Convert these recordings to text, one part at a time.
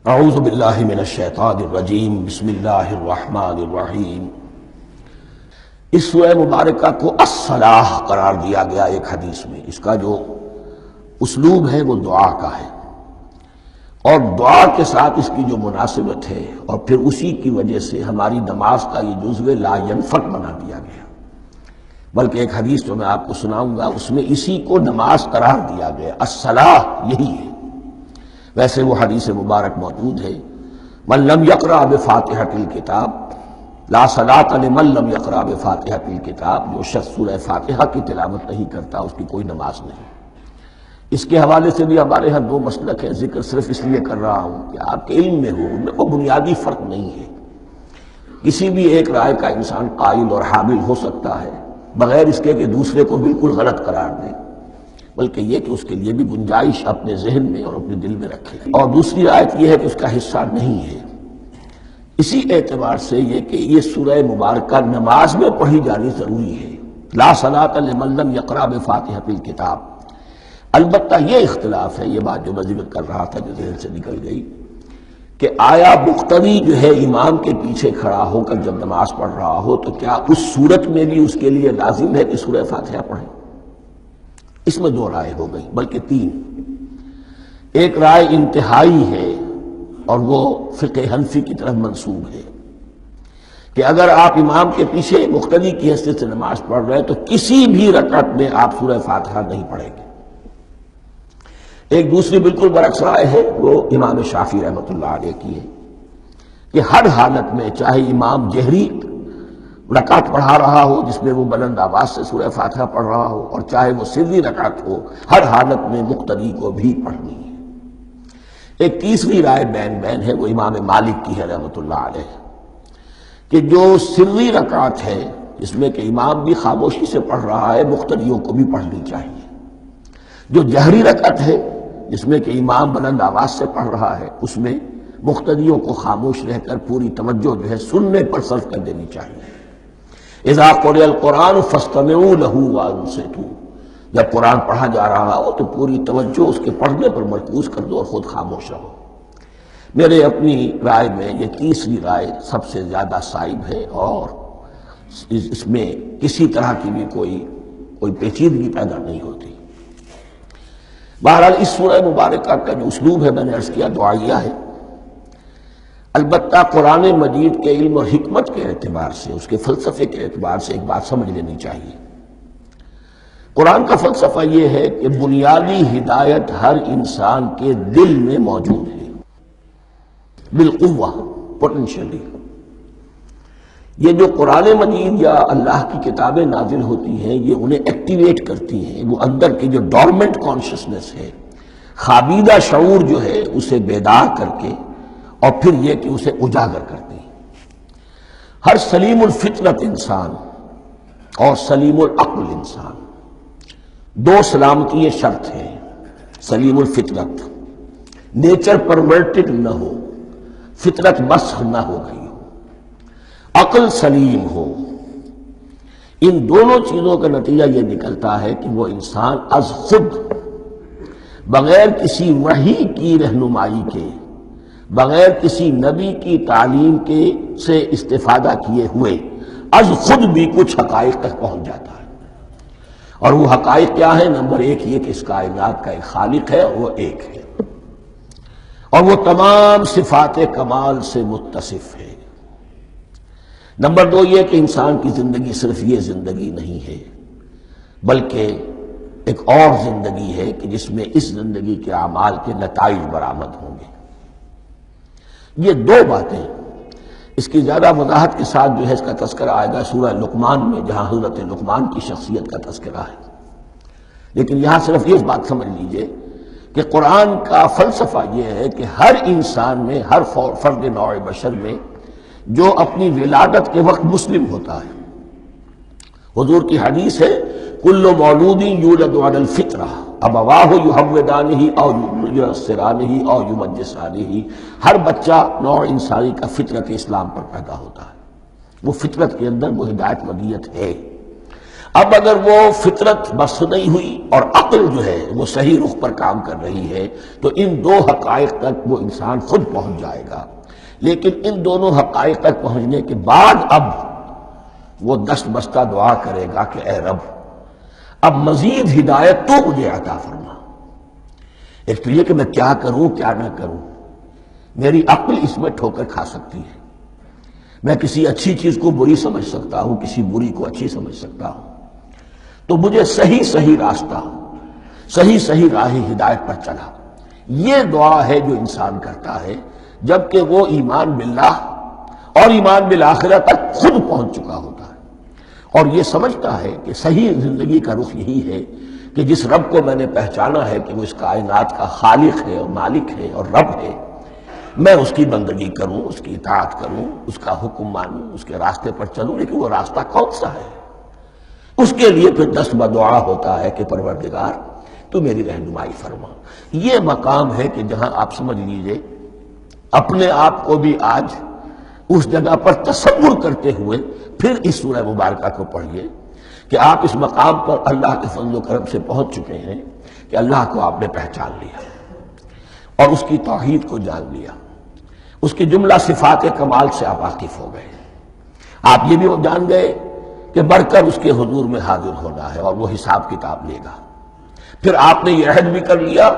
اعوذ باللہ من الشیطان الرجیم بسم اللہ الرحمن الرحیم۔ اس سورہ مبارکہ کو الصلاح قرار دیا گیا ایک حدیث میں۔ اس کا جو اسلوب ہے وہ دعا کا ہے، اور دعا کے ساتھ اس کی جو مناسبت ہے، اور پھر اسی کی وجہ سے ہماری نماز کا یہ جزو لا ینفک بنا دیا گیا۔ بلکہ ایک حدیث جو میں آپ کو سناؤں گا اس میں اسی کو نماز قرار دیا گیا، الصلاح یہی ہے۔ ویسے وہ حدیث مبارک موجود ہے، من لم یقرأ بفاتحۃ الکتاب لا صلاۃ لمن لم یقرأ بفاتحۃ الکتاب، جو شخص سورہ فاتحہ کی تلاوت نہیں کرتا اس کی کوئی نماز نہیں۔ اس کے حوالے سے بھی ہمارے ہاں دو مسلک ہیں، ذکر صرف اس لیے کر رہا ہوں کہ آپ کے علم میں ہو، ان میں کوئی بنیادی فرق نہیں ہے۔ کسی بھی ایک رائے کا انسان قائل اور حامل ہو سکتا ہے بغیر اس کے کہ دوسرے کو بالکل غلط قرار دے، بلکہ یہ کہ اس کے لیے بھی گنجائش اپنے ذہن میں اور اپنے دل میں رکھے۔ اور دوسری آیت یہ ہے کہ اس کا حصہ نہیں ہے۔ اسی اعتبار سے یہ کہ یہ سورہ مبارکہ نماز میں پڑھی جانی ضروری ہے، لا صلاۃ لمن لم یقرأ بفاتحۃ الکتاب۔ البتہ یہ اختلاف ہے، یہ بات جو میں ذکر کر رہا تھا جو ذہن سے نکل گئی، کہ آیا مقتدی جو ہے امام کے پیچھے کھڑا ہو کر جب نماز پڑھ رہا ہو تو کیا اس صورت میں بھی اس کے لیے لازم ہے کہ سورہ فاتحہ پڑھے؟ اس میں دو رائے ہو گئی، بلکہ تین۔ ایک رائے انتہائی ہے اور وہ فقہ حنفی کی طرف منسوب ہے کہ اگر آپ امام کے پیچھے مقتدی کی حیثیت سے نماز پڑھ رہے ہیں تو کسی بھی رکعت میں آپ سورہ فاتحہ نہیں پڑھیں گے۔ ایک دوسری بالکل برعکس رائے ہے، وہ امام شافعی رحمۃ اللہ علیہ کی ہے کہ ہر حالت میں چاہے امام جہری رکعت پڑھا رہا ہو جس میں وہ بلند آواز سے سورہ فاتحہ پڑھ رہا ہو، اور چاہے وہ سری رکعت ہو، ہر حالت میں مقتدی کو بھی پڑھنی ہے۔ ایک تیسری رائے بین ہے، وہ امام مالک کی ہے رحمۃ اللہ علیہ، کہ جو سری رکعت ہے جس میں کہ امام بھی خاموشی سے پڑھ رہا ہے، مقتدیوں کو بھی پڑھنی چاہیے۔ جو جہری رکعت ہے جس میں کہ امام بلند آواز سے پڑھ رہا ہے، اس میں مقتدیوں کو خاموش رہ کر پوری توجہ جو ہے سننے پر صرف کر دینی چاہیے۔ اذا قرئ القرآن فاستمعوا له وانصتوا، جب قرآن پڑھا جا رہا ہو تو پوری توجہ اس کے پڑھنے پر مرکوز کر دو اور خود خاموش رہو۔ میرے اپنی رائے میں یہ تیسری رائے سب سے زیادہ صائب ہے، اور اس میں کسی طرح کی بھی کوئی پیچیدگی پیدا نہیں ہوتی۔ بہرحال اس سورہ مبارکہ کا جو اسلوب ہے میں نے عرض کیا دعائیہ ہے۔ البتہ قرآن مجید کے علم اور حکمت کے اعتبار سے، اس کے فلسفے کے اعتبار سے ایک بات سمجھ لینی چاہیے۔ قرآن کا فلسفہ یہ ہے کہ بنیادی ہدایت ہر انسان کے دل میں موجود ہے، بالقوہ، پوٹینشلی۔ یہ جو قرآن مجید یا اللہ کی کتابیں نازل ہوتی ہیں یہ انہیں ایکٹیویٹ کرتی ہیں، وہ اندر کی جو ڈورمنٹ کانشسنس ہے، خوابیدہ شعور جو ہے اسے بیدار کر کے، اور پھر یہ کہ اسے اجاگر کرتی ہیں۔ ہر سلیم الفطرت انسان اور سلیم العقل انسان، دو سلامتی یہ شرط ہے۔ سلیم الفطرت، نیچر پرورٹڈ نہ ہو، فطرت مسخ نہ ہو گئی ہو، عقل سلیم ہو۔ ان دونوں چیزوں کا نتیجہ یہ نکلتا ہے کہ وہ انسان از خود، بغیر کسی وحی کی رہنمائی کے، بغیر کسی نبی کی تعلیم کے سے استفادہ کیے ہوئے، از خود بھی کچھ حقائق تک پہنچ جاتا ہے۔ اور وہ حقائق کیا ہے؟ نمبر ایک یہ کہ اس کائنات کا ایک خالق ہے، وہ ایک ہے، اور وہ تمام صفات کمال سے متصف ہے۔ نمبر دو یہ کہ انسان کی زندگی صرف یہ زندگی نہیں ہے، بلکہ ایک اور زندگی ہے کہ جس میں اس زندگی کے اعمال کے نتائج برآمد ہوں گے۔ یہ دو باتیں، اس کی زیادہ وضاحت کے ساتھ جو ہے اس کا تذکرہ آئے گا سورہ لقمان میں، جہاں حضرت لقمان کی شخصیت کا تذکرہ ہے۔ لیکن یہاں صرف یہ بات سمجھ لیجئے کہ قرآن کا فلسفہ یہ ہے کہ ہر انسان میں، ہر فرد نوع بشر میں جو اپنی ولادت کے وقت مسلم ہوتا ہے، حضور کی حدیث ہے کل مولود یولد علی الفطرہ ابواہ یحودانہ او ینصرانہ او یمجسانہ، ہر بچہ نوع انسانی کا فطرت اسلام پر پیدا ہوتا ہے، وہ فطرت کے اندر وہ ہدایت ودیت ہے۔ اب اگر وہ فطرت بس نہیں ہوئی اور عقل جو ہے وہ صحیح رخ پر کام کر رہی ہے تو ان دو حقائق تک وہ انسان خود پہنچ جائے گا. لیکن ان دونوں حقائق تک پہنچنے کے بعد اب وہ دست بستہ دعا کرے گا کہ اے رب اب مزید ہدایت تو مجھے عطا فرما. ایک تو یہ کہ میں کیا کروں کیا نہ کروں، میری عقل اس میں ٹھوکر کھا سکتی ہے، میں کسی اچھی چیز کو بری سمجھ سکتا ہوں، کسی بری کو اچھی سمجھ سکتا ہوں. تو مجھے صحیح راستہ، صحیح راہ ہدایت پر چلا. یہ دعا ہے جو انسان کرتا ہے جبکہ وہ ایمان باللہ اور ایمان بالآخرہ تک خود پہنچ چکا ہوتا ہے اور یہ سمجھتا ہے کہ صحیح زندگی کا رخ یہی ہے کہ جس رب کو میں نے پہچانا ہے کہ وہ اس کائنات کا خالق ہے اور مالک ہے اور رب ہے، میں اس کی بندگی کروں، اس کی اطاعت کروں، اس کا حکم مانوں، اس کے راستے پر چلوں. لیکن وہ راستہ کون سا ہے؟ اس کے لیے پھر دست بدعا ہوتا ہے کہ پروردگار تو میری رہنمائی فرما. یہ مقام ہے کہ جہاں آپ سمجھ لیجئے اپنے آپ کو بھی آج اس جگہ پر تصور کرتے ہوئے پھر اس سورہ مبارکہ کو پڑھیے کہ آپ اس مقام پر اللہ کے فضل و کرم سے پہنچ چکے ہیں کہ اللہ کو آپ نے پہچان لیا اور اس کی توحید کو جان لیا، اس کی جملہ صفات کمال سے آپ واقف ہو گئے. آپ یہ بھی جان گئے کہ بڑھ کر اس کے حضور میں حاضر ہونا ہے اور وہ حساب کتاب لے گا. پھر آپ نے یہ عہد بھی کر لیا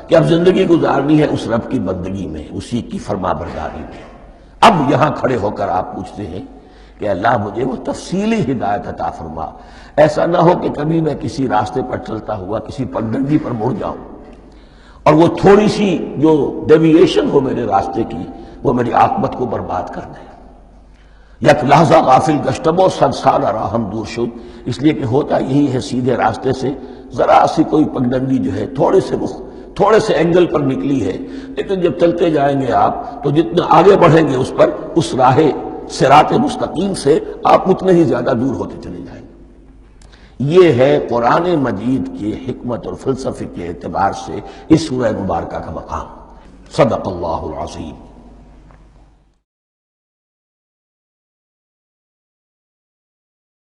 کہ اب زندگی گزارنی ہے اس رب کی بندگی میں، اسی کی فرما برداری میں. اب یہاں کھڑے ہو کر آپ پوچھتے ہیں کہ اللہ مجھے وہ تفصیلی ہدایت عطا فرما. ایسا نہ ہو کہ کبھی میں کسی راستے پر چلتا ہوا کسی پگڈنڈی پر مڑ جاؤں اور وہ تھوڑی سی جو ڈیوییشن ہو میرے راستے کی وہ میری عاقبت کو برباد کر دے. یک لحظہ غافل گشتم و 100 سال راہم دور شد. اس لیے کہ ہوتا یہی ہے سیدھے راستے سے ذرا سی کوئی پگڈنڈی جو ہے تھوڑے سے اینگل پر نکلی ہے، لیکن جب چلتے جائیں گے آپ تو جتنا آگے بڑھیں گے اس پر اس راہ صراط مستقیم سے آپ اتنے ہی زیادہ دور ہوتے چلے جائیں گے. یہ ہے قرآن مجید کی حکمت اور فلسفے کے اعتبار سے اس سورہ مبارکہ کا مقام. صدق اللہ العظیم.